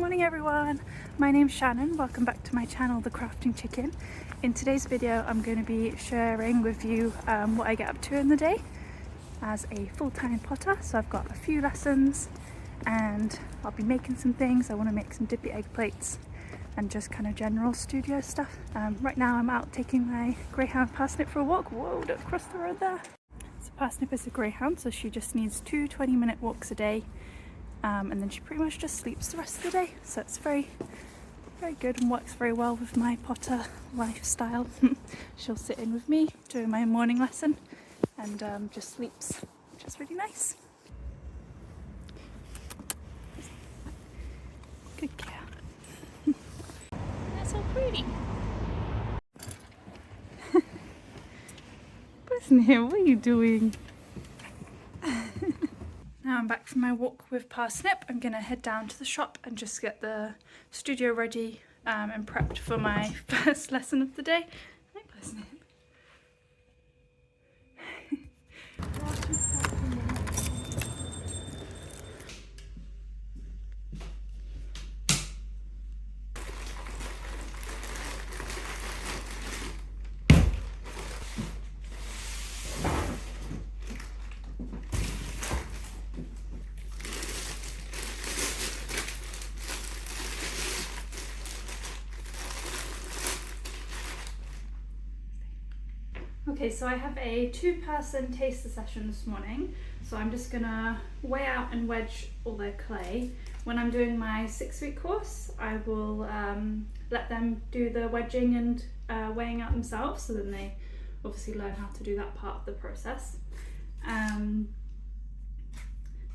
morning everyone, my name's Shannon. Welcome back to my channel, The Crafting Chicken. In today's video I'm going to be sharing with you what I get up to in the day as a full-time potter. So I've got a few lessons and I'll be making some things. I want to make some dippy egg plates and just kind of general studio stuff. Right now I'm out taking my greyhound Parsnip for a walk. Whoa, don't cross the road there. So Parsnip is a greyhound, so she just needs 2 20-minute walks a day. And then she pretty much just sleeps the rest of the day, so it's very good and works very well with my potter lifestyle. She'll sit in with me during my morning lesson and just sleeps, which is really nice. Good girl. That's so pretty. Parsnip, what are you doing? Now I'm back from my walk with Parsnip. I'm going to head down to the shop and just get the studio ready and prepped for my first lesson of the day. Hi Parsnip. Okay, so I have a 2-person taster session this morning, so I'm just gonna weigh out and wedge all their clay. When I'm doing my 6-week course, I will let them do the wedging and weighing out themselves, so then they obviously learn how to do that part of the process.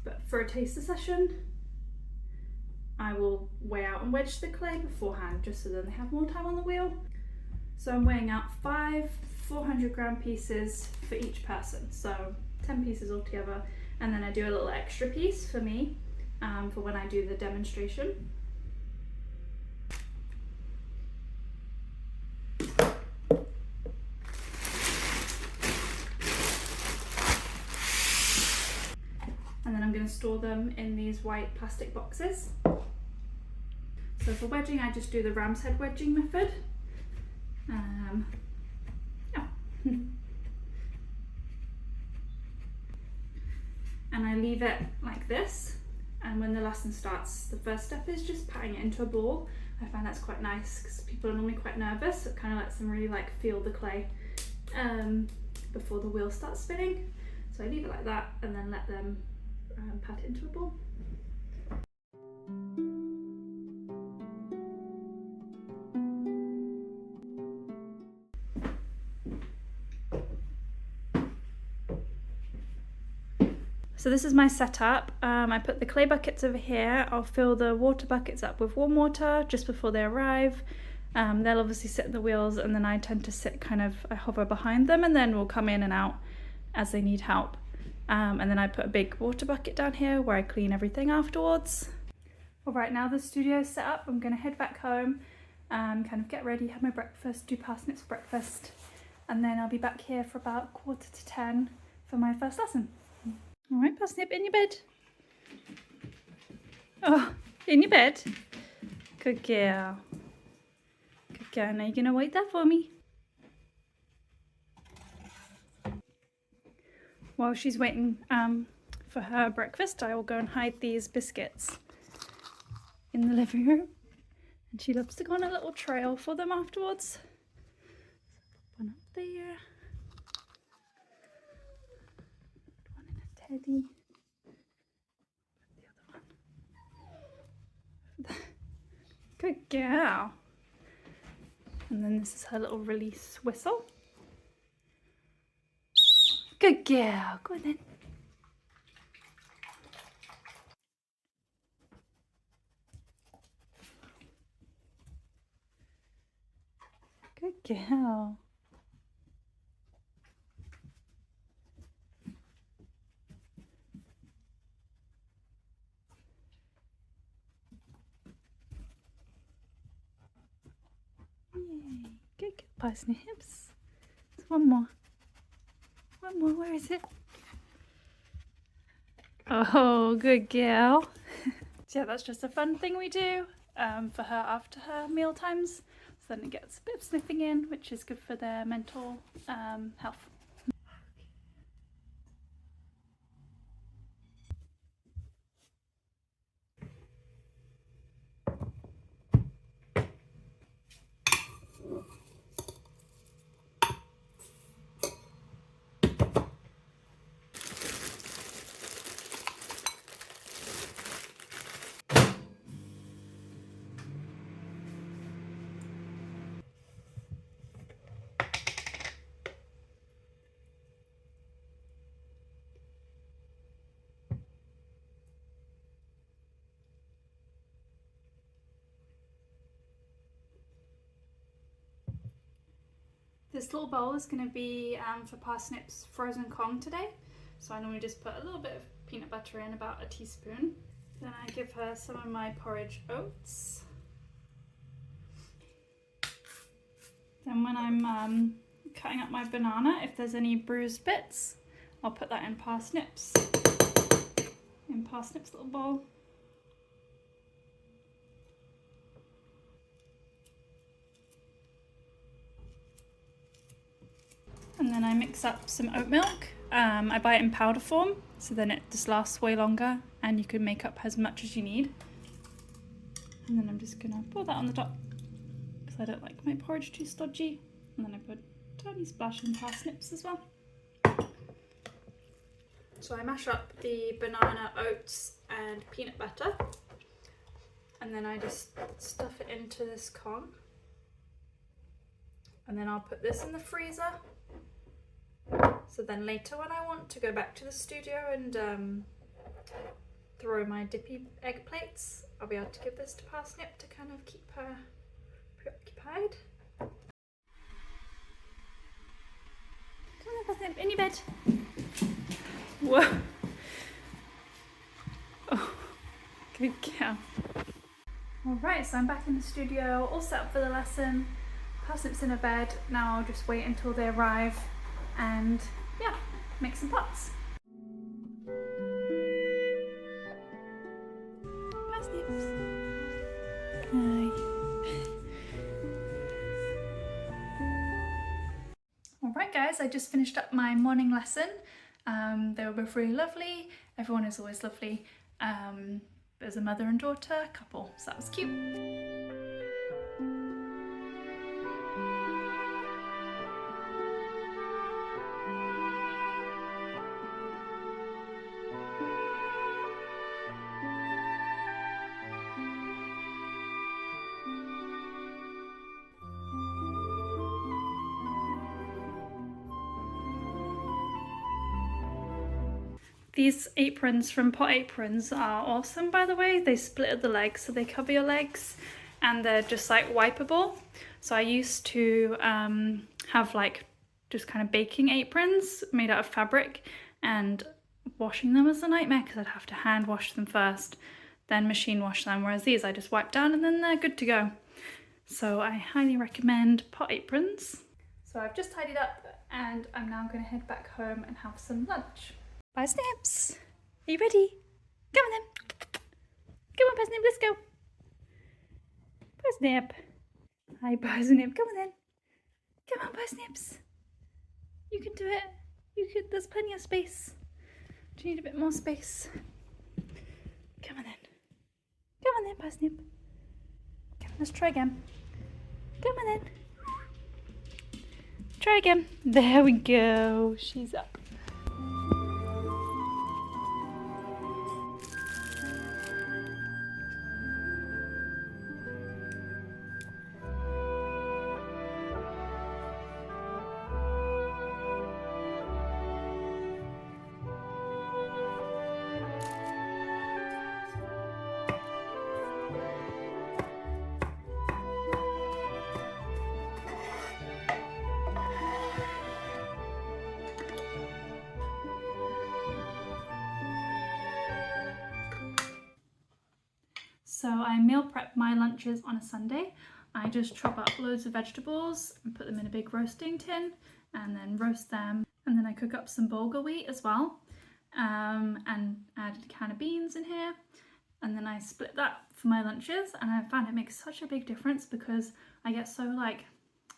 But for a taster session, I will weigh out and wedge the clay beforehand, just so then they have more time on the wheel. So I'm weighing out 5 400-gram pieces for each person, so 10 pieces altogether, and then I do a little extra piece for me for when I do the demonstration. And then I'm going to store them in these white plastic boxes. So for wedging, I just do the ram's head wedging method. And I leave it like this, and when the lesson starts, the first step is just patting it into a ball. I find that's quite nice because people are normally quite nervous, so it kind of lets them really like feel the clay before the wheel starts spinning. So I leave it like that and then let them pat it into a ball. So this is my setup. I put the clay buckets over here. I'll fill the water buckets up with warm water just before they arrive. They'll obviously sit in the wheels, and then I tend to sit I hover behind them, and then we'll come in and out as they need help. And then I put a big water bucket down here where I clean everything afterwards. All right, now the studio's set up. I'm gonna head back home, kind of get ready, have my breakfast, do Parsnip's breakfast, and then I'll be back here for about 9:45 for my first lesson. All right, Parsnip, in your bed. Oh, in your bed. Good girl. Good girl. Now you're going to wait there for me. While she's waiting for her breakfast, I will go and hide these biscuits in the living room. And she loves to go on a little trail for them afterwards. One up there. Teddy. The other one. Good girl. And then this is her little release whistle. Good girl. Go on then. Good girl. Good girl, Parsnips. There's one more. One more, where is it? Oh, good girl. So yeah, that's just a fun thing we do for her after her meal times. So then it gets a bit of sniffing in, which is good for their mental health. This little bowl is going to be for Parsnip's frozen Kong today. So I normally just put a little bit of peanut butter in, about a teaspoon. Then I give her some of my porridge oats. Then when I'm cutting up my banana, if there's any bruised bits, I'll put that in Parsnip's little bowl. And then I mix up some oat milk. I buy it in powder form, so then it just lasts way longer and you can make up as much as you need. And then I'm just gonna pour that on the top because I don't like my porridge too stodgy. And then I put a tiny splash in Parsnips as well. So I mash up the banana, oats and peanut butter. And then I just stuff it into this Kong. And then I'll put this in the freezer. So then later when I want to go back to the studio and throw my dippy egg plates, I'll be able to give this to Parsnip to kind of keep her preoccupied. Come on, Parsnip, in your bed. Whoa. Oh, good girl. Alright, so I'm back in the studio, all set up for the lesson. Parsnip's in a bed. Now I'll just wait until they arrive and yeah, make some pots. Parsnips. Hi. Alright guys, I just finished up my morning lesson. They were both really lovely. Everyone is always lovely. There's a mother and daughter couple, so that was cute. These aprons from Pot Aprons are awesome, by the way. They split at the legs, so they cover your legs, and they're just like wipeable. So I used to have like just kind of baking aprons made out of fabric, and washing them was a nightmare because I'd have to hand wash them first, then machine wash them, whereas these I just wipe down and then they're good to go. So I highly recommend Pot Aprons. So I've just tidied up and I'm now going to head back home and have some lunch. Parsnips, are you ready? Come on then. Come on, Parsnip, let's go. Parsnip. Hi, Parsnip. Come on then. Come on, Parsnips. You can do it. You could. There's plenty of space. Do you need a bit more space? Come on then. Come on then, Parsnip. Come on, let's try again. Come on then. Try again. There we go. She's up. So I meal prep my lunches on a Sunday. I just chop up loads of vegetables and put them in a big roasting tin and then roast them. And then I cook up some bulgur wheat as well, and add a can of beans in here. and then I split that for my lunches, and I found it makes such a big difference because I get so like,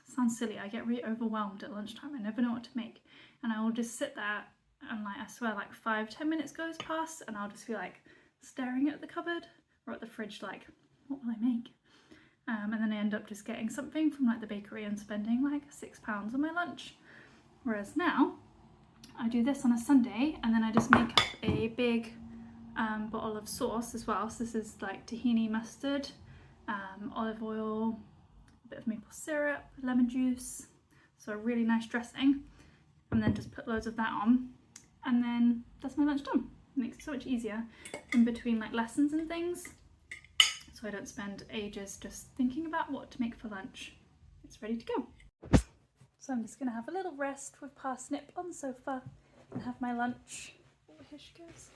sounds silly, I get really overwhelmed at lunchtime. I never know what to make, and I will just sit there and like, I swear, like 5-10 minutes goes past and I'll just be like staring at the cupboard or at the fridge like, what will I make? And then I end up just getting something from like the bakery and spending like £6 on my lunch. Whereas now I do this on a Sunday, and then I just make up a big bottle of sauce as well. So this is like tahini mustard, olive oil, a bit of maple syrup, lemon juice, so a really nice dressing, and then just put loads of that on, and then that's my lunch done. It makes it so much easier in between like lessons and things, so I don't spend ages just thinking about what to make for lunch. It's ready to go. So I'm just going to have a little rest with Parsnip on the sofa and have my lunch. Oh, here she goes.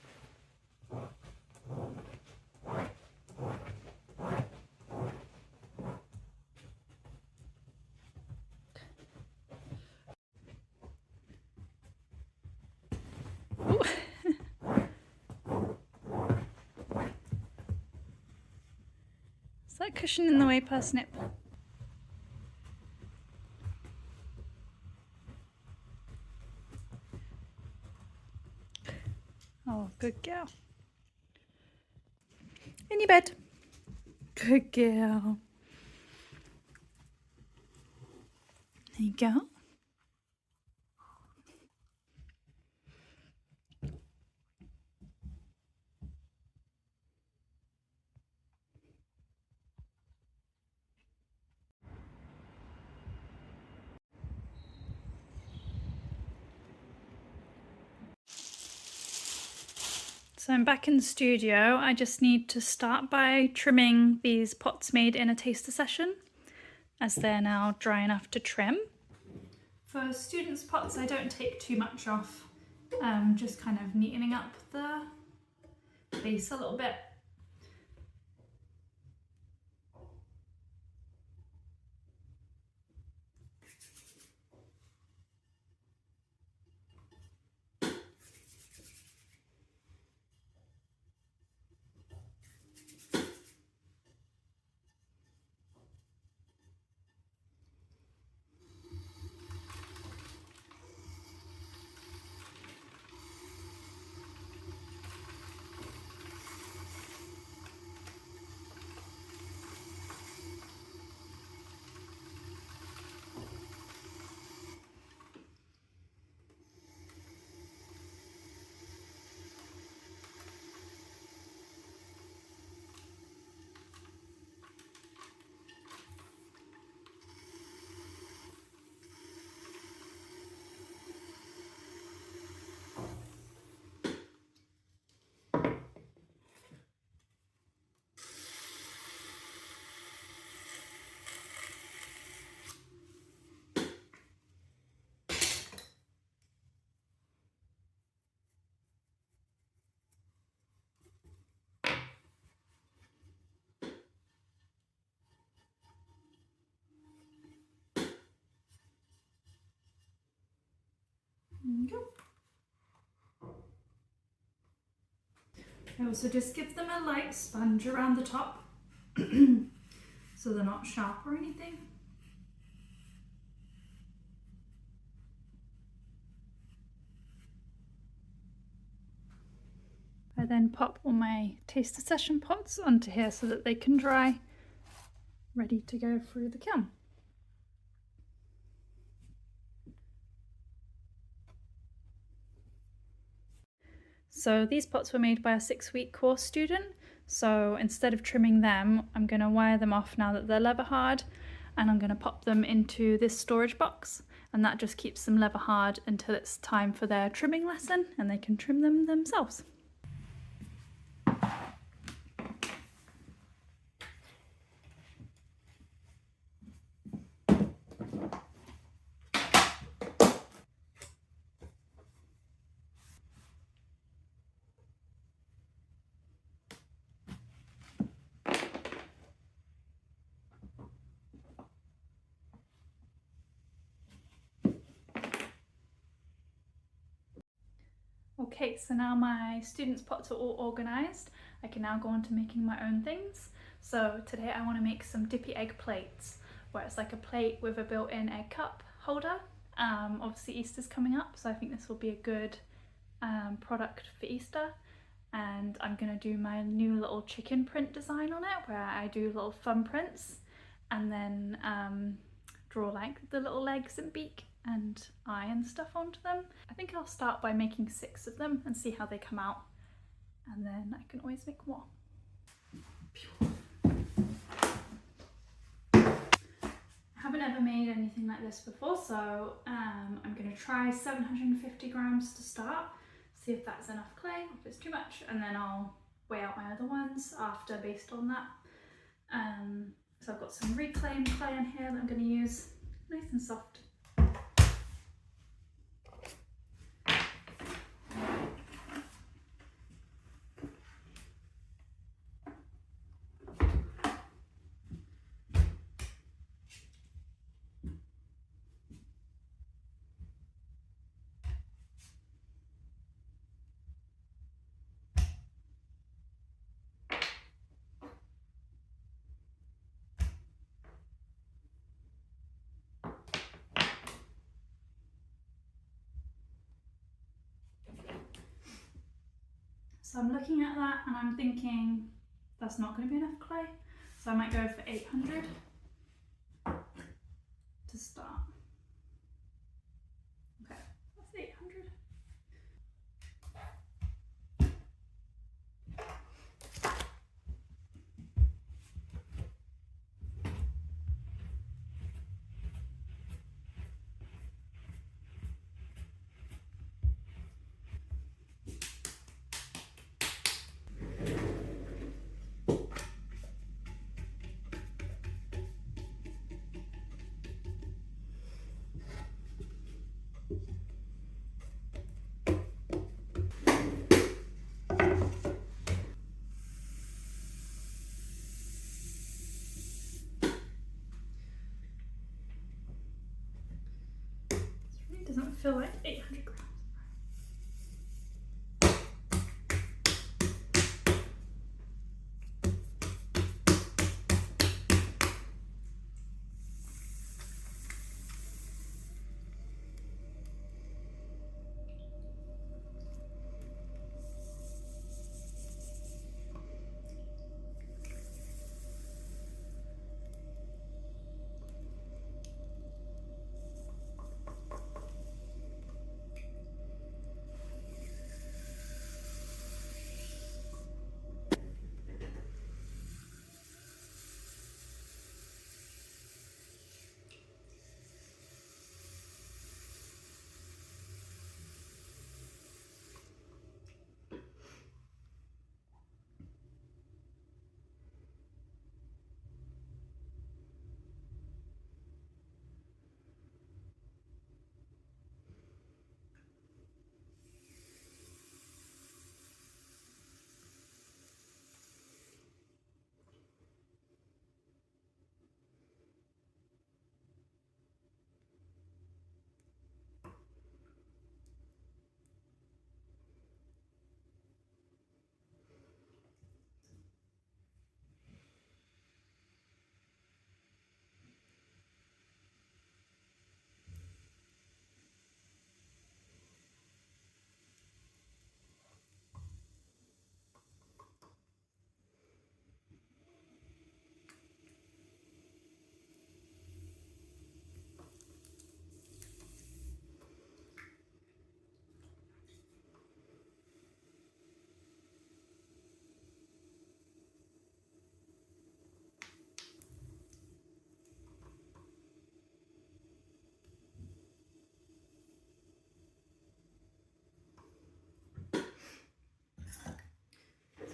Is that cushion in the way, Parsnip? Oh, good girl. In your bed. Good girl. There you go. So I'm back in the studio. I just need to start by trimming these pots made in a taster session, as they're now dry enough to trim. For students' pots, I don't take too much off, just kind of neatening up the base a little bit. There you go. I also just give them a light sponge around the top so they're not sharp or anything. I then pop all my taster session pots onto here so that they can dry, ready to go through the kiln. So these pots were made by a 6-week course student, so instead of trimming them, I'm going to wire them off now that they're leather hard, and I'm going to pop them into this storage box, and that just keeps them leather hard until it's time for their trimming lesson and they can trim them themselves. Okay, so now my students' pots are all organised. I can now go on to making my own things. So today I want to make some dippy egg plates, where it's like a plate with a built-in egg cup holder. Obviously Easter's coming up, so I think this will be a good product for Easter. And I'm going to do my new little chicken print design on it, where I do little thumb prints and then draw like the little legs and beak and eye and stuff onto them. I think I'll start by making 6 of them and see how they come out, and then I can always make more. I haven't ever made anything like this before, so I'm going to try 750 grams to start, see if that's enough clay, if it's too much, and then I'll weigh out my other ones after based on that. So I've got some reclaimed clay in here that I'm going to use, nice and soft. So I'm looking at that and I'm thinking that's not going to be enough clay, so I might go for 800 to start. Okay, that's 800. It doesn't feel like 800 grams.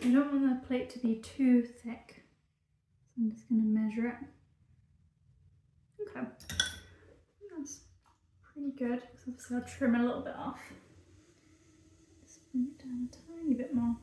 So you don't want the plate to be too thick, so I'm just going to measure it. Okay, that's pretty good, because obviously I'll trim a little bit off. Just bring it down a tiny bit more.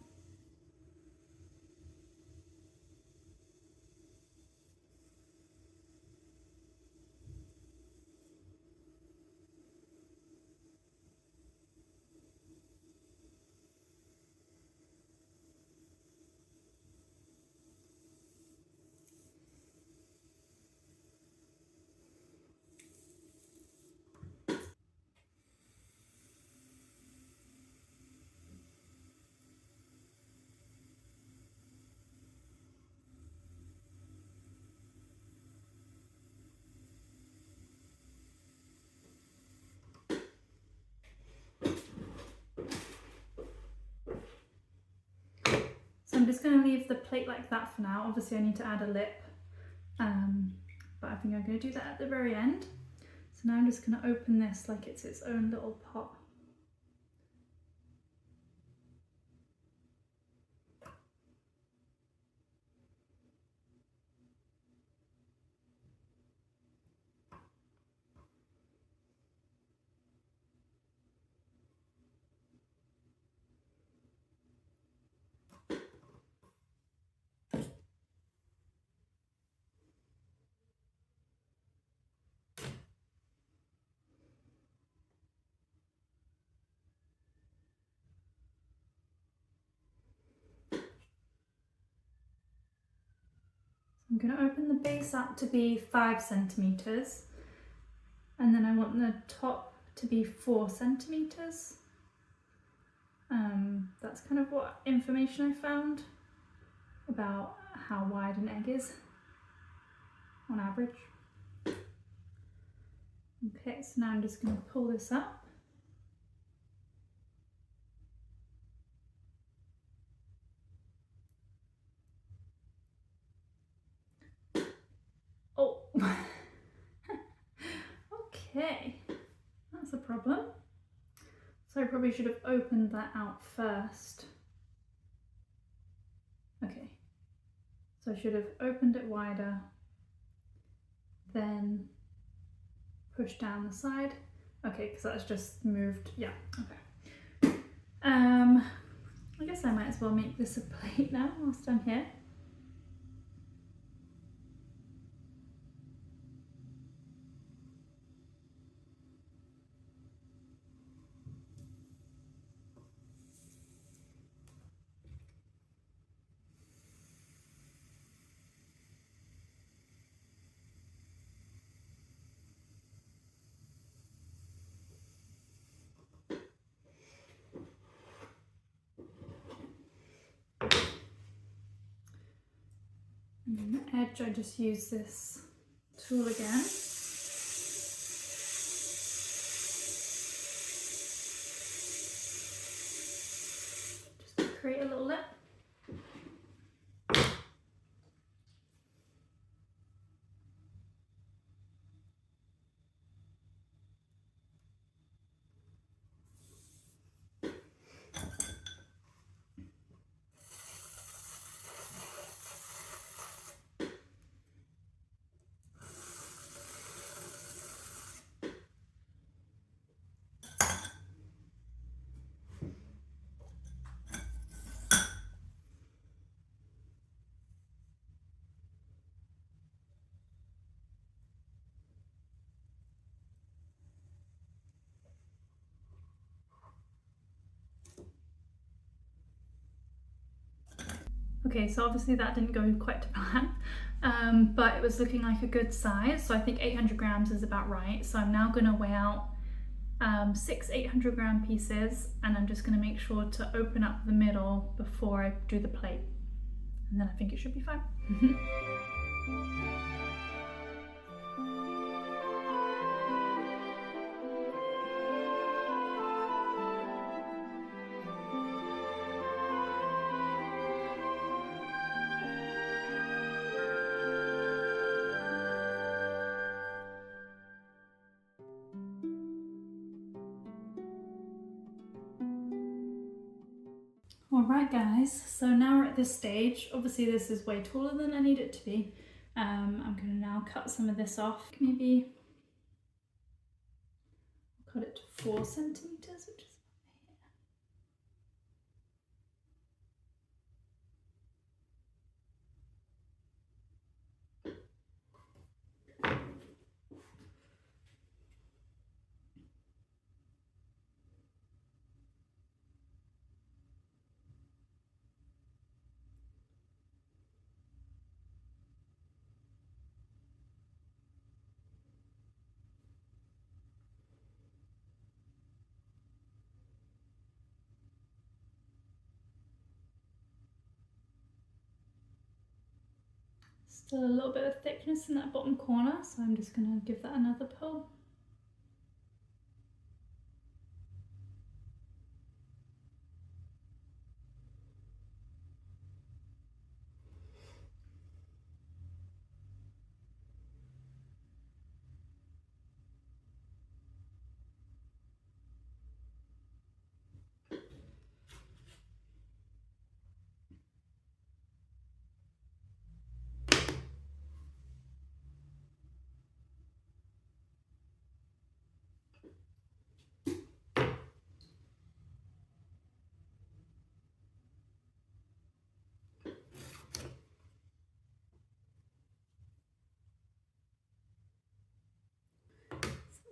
I'm just going to leave the plate like that for now. Obviously I need to add a lip, but I think I'm going to do that at the very end. So now I'm just going to open this like it's its own little pot. I'm going to open the base up to be 5 centimetres, and then I want the top to be 4 centimetres. That's kind of what information I found about how wide an egg is on average. Okay, so now I'm just going to pull this up. Oh, okay, that's a problem. So I probably should have opened that out first. Okay, so I should have opened it wider, then pushed down the side. Okay, because that's just moved, yeah, okay. I guess I might as well make this a plate now whilst I'm here. And on the edge I just use this tool again. Just to create a little lip. Okay, so obviously that didn't go quite to plan, but it was looking like a good size. So I think 800 grams is about right. So I'm now going to weigh out 6 800-gram pieces, and I'm just going to make sure to open up the middle before I do the plate. And then I think it should be fine. Alright guys, so now we're at this stage. Obviously this is way taller than I need it to be. I'm going to now cut some of this off. Maybe cut it to 4 centimetres, which is still a little bit of thickness in that bottom corner, so I'm just going to give that another pull.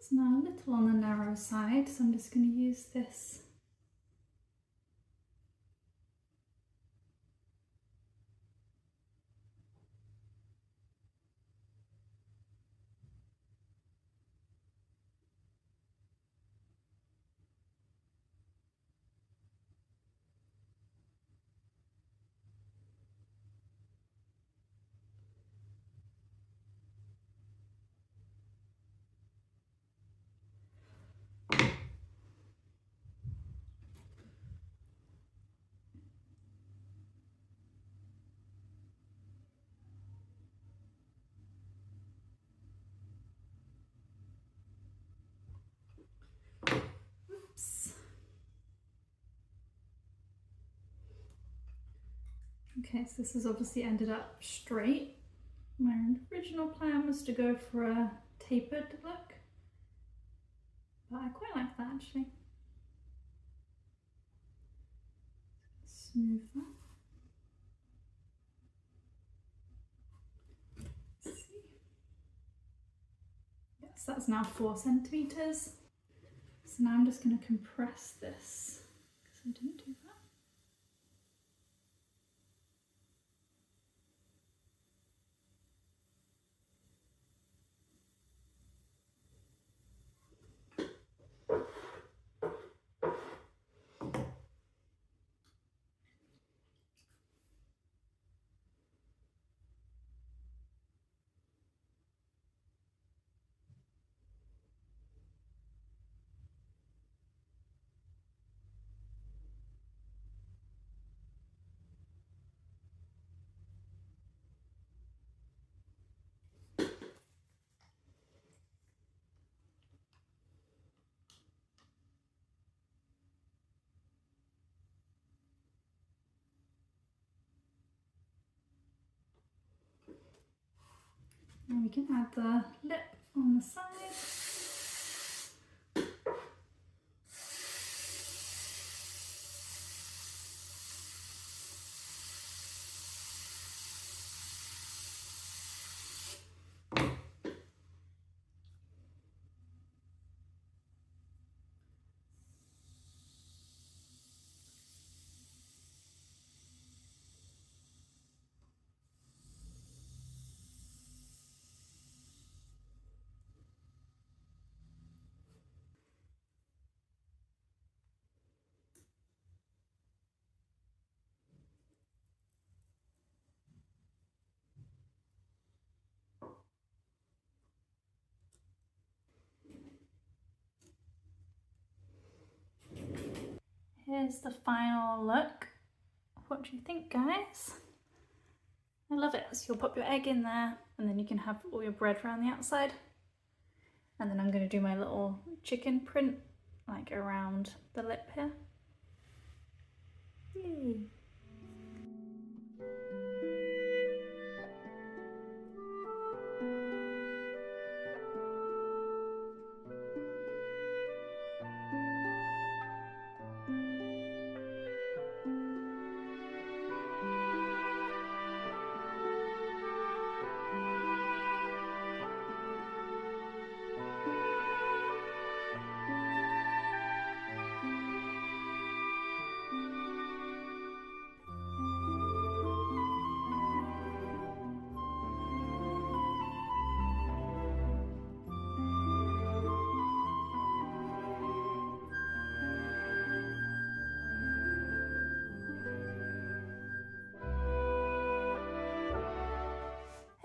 It's now a little on the narrow side, so I'm just going to use this Okay, so this has obviously ended up straight. My original plan was to go for a tapered look, but I quite like that actually. Smooth that. Let's see. Yes, that's now 4 centimeters. So now I'm just going to compress this because I didn't do that. Now we can add the lip on the side. Here's the final look. What do you think, guys? I love it. So you'll pop your egg in there and then you can have all your bread around the outside. And then I'm going to do my little chicken print like around the lip here. Yay.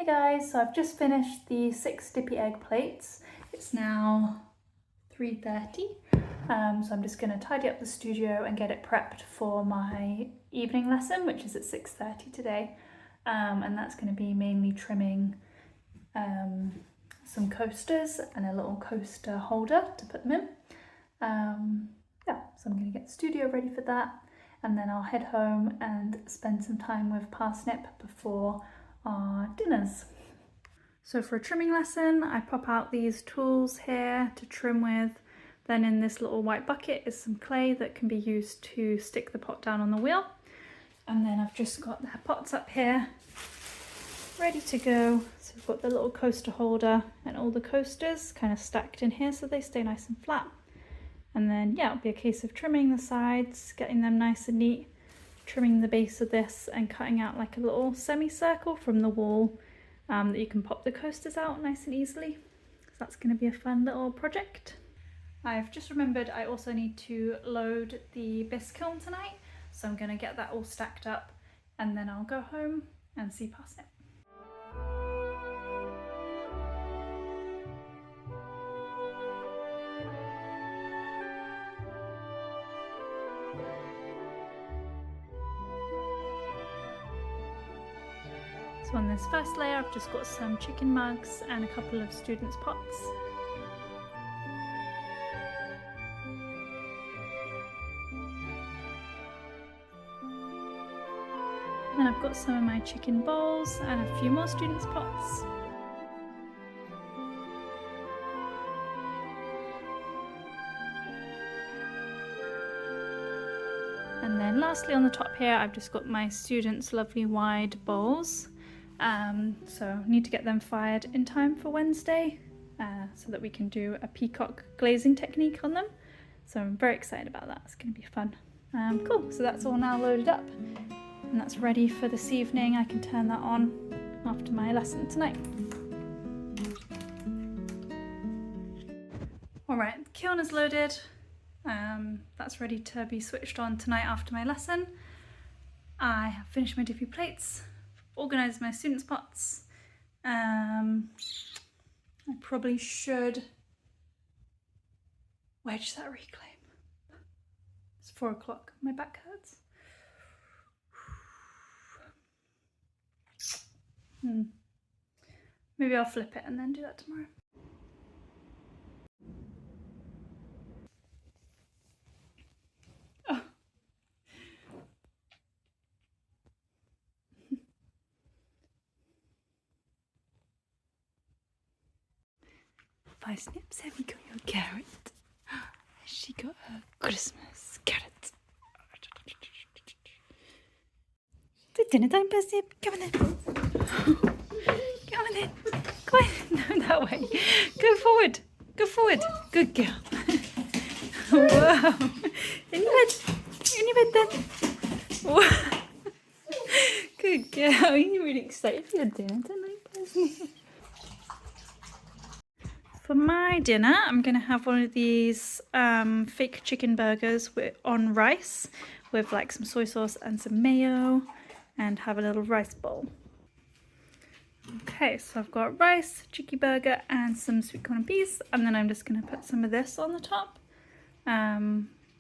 Hey guys, so I've just finished the 6 dippy egg plates. It's now 3:30, so I'm just going to tidy up the studio and get it prepped for my evening lesson, which is at 6:30 today, and that's going to be mainly trimming some coasters and a little coaster holder to put them in. Yeah, so I'm going to get the studio ready for that, and then I'll head home and spend some time with Parsnip before our dinners. So for a trimming lesson, I pop out these tools here to trim with. Then in this little white bucket is some clay that can be used to stick the pot down on the wheel. And then I've just got the pots up here ready to go. So we've got the little coaster holder and all the coasters kind of stacked in here so they stay nice and flat. And then yeah, it'll be a case of trimming the sides, getting them nice and neat, trimming the base of this and cutting out like a little semicircle from the wall that you can pop the coasters out nice and easily. So that's going to be a fun little project. I've just remembered I also need to load the bisque kiln tonight, so I'm going to get that all stacked up and then I'll go home and see Parsnip. So on this first layer I've just got some chicken mugs and a couple of students' pots. Then I've got some of my chicken bowls and a few more students' pots. And then lastly on the top here I've just got my students' lovely wide bowls. So need to get them fired in time for Wednesday so that we can do a peacock glazing technique on them. So I'm very excited about that, it's going to be fun. Cool, so that's all now loaded up and that's ready for this evening. I can turn that on after my lesson tonight. Alright, the kiln is loaded. That's ready to be switched on tonight after my lesson. I have finished my dippy plates, organised my students' pots. I probably should wedge that reclaim. It's 4 o'clock, my back hurts. Maybe I'll flip it and then do that tomorrow. Oh. Parsnip, have you got your carrot? She got her Christmas carrot. It's dinner time, Parsnip. Come on then. Come on then. Go on. No, that way. Go forward. Go forward. Good girl. Whoa. In your bed. In your bed then. Whoa. Good girl. You're really excited for your dinner tonight, Parsnip. For my dinner, I'm going to have one of these fake chicken burgers on rice with like some soy sauce and some mayo and have a little rice bowl. Okay, so I've got rice, chicky burger and some sweet corn and peas, and then I'm just going to put some of this on the top,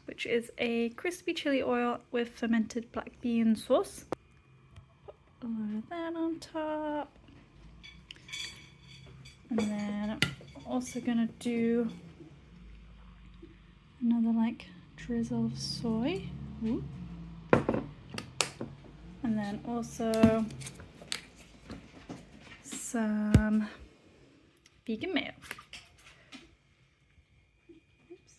which is a crispy chili oil with fermented black bean sauce. Put a load of that on top. And then I'm also going to do another like drizzle of soy. Ooh. And then also some vegan mayo. Oops.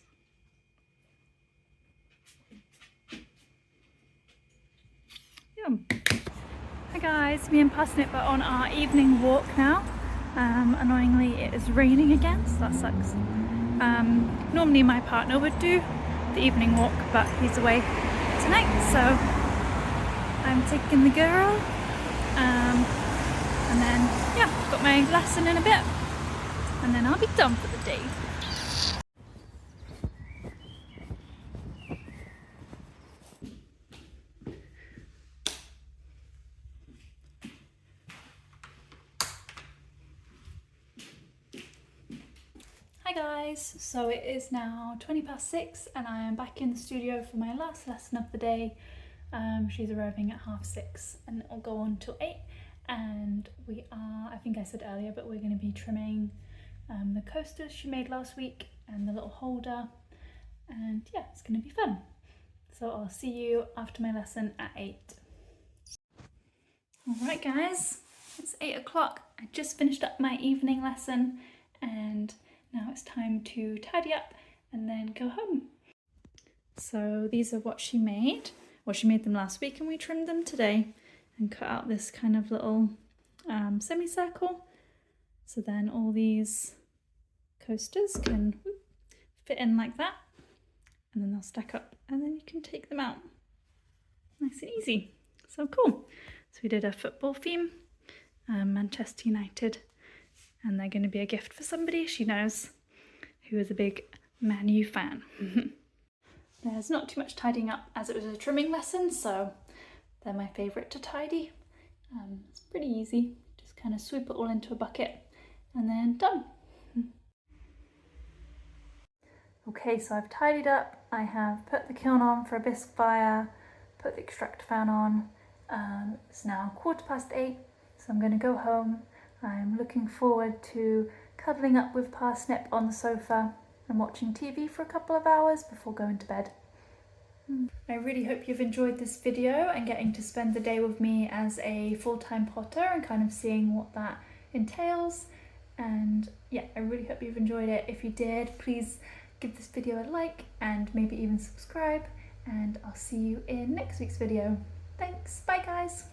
Yum. Hi guys, me and Parsnip are on our evening walk now. Annoyingly it is raining again, so that sucks. Normally my partner would do the evening walk, but he's away tonight, so I'm taking the girl, and then yeah, got my lesson in a bit and then I'll be done for the day. Hi guys, so it is now 20 past 6 and I am back in the studio for my last lesson of the day. She's arriving at 6:30 and it'll go on till 8, and we are, I think I said earlier, but we're going to be trimming the coasters she made last week and the little holder, and yeah, it's going to be fun. So I'll see you after my lesson at 8. Alright guys, it's 8 o'clock. I just finished up my evening lesson and now it's time to tidy up and then go home. So these are what she made. Well, she made them last week and we trimmed them today and cut out this kind of little semicircle. So then all these coasters can fit in like that, and then they'll stack up, and then you can take them out. Nice and easy. So cool. So we did a football theme, Manchester United, and they're going to be a gift for somebody she knows who is a big Man U fan. There's not too much tidying up as it was a trimming lesson, so they're my favourite to tidy. It's pretty easy, just kind of swoop it all into a bucket and then done. Okay, so I've tidied up, I have put the kiln on for a bisque fire, put the extractor fan on. It's now 8:15, so I'm going to go home. I'm looking forward to cuddling up with Parsnip on the sofa and watching TV for a couple of hours before going to bed. I really hope you've enjoyed this video and getting to spend the day with me as a full-time potter and kind of seeing what that entails. And yeah, I really hope you've enjoyed it. If you did, please give this video a like and maybe even subscribe, and I'll see you in next week's video. Thanks, bye guys!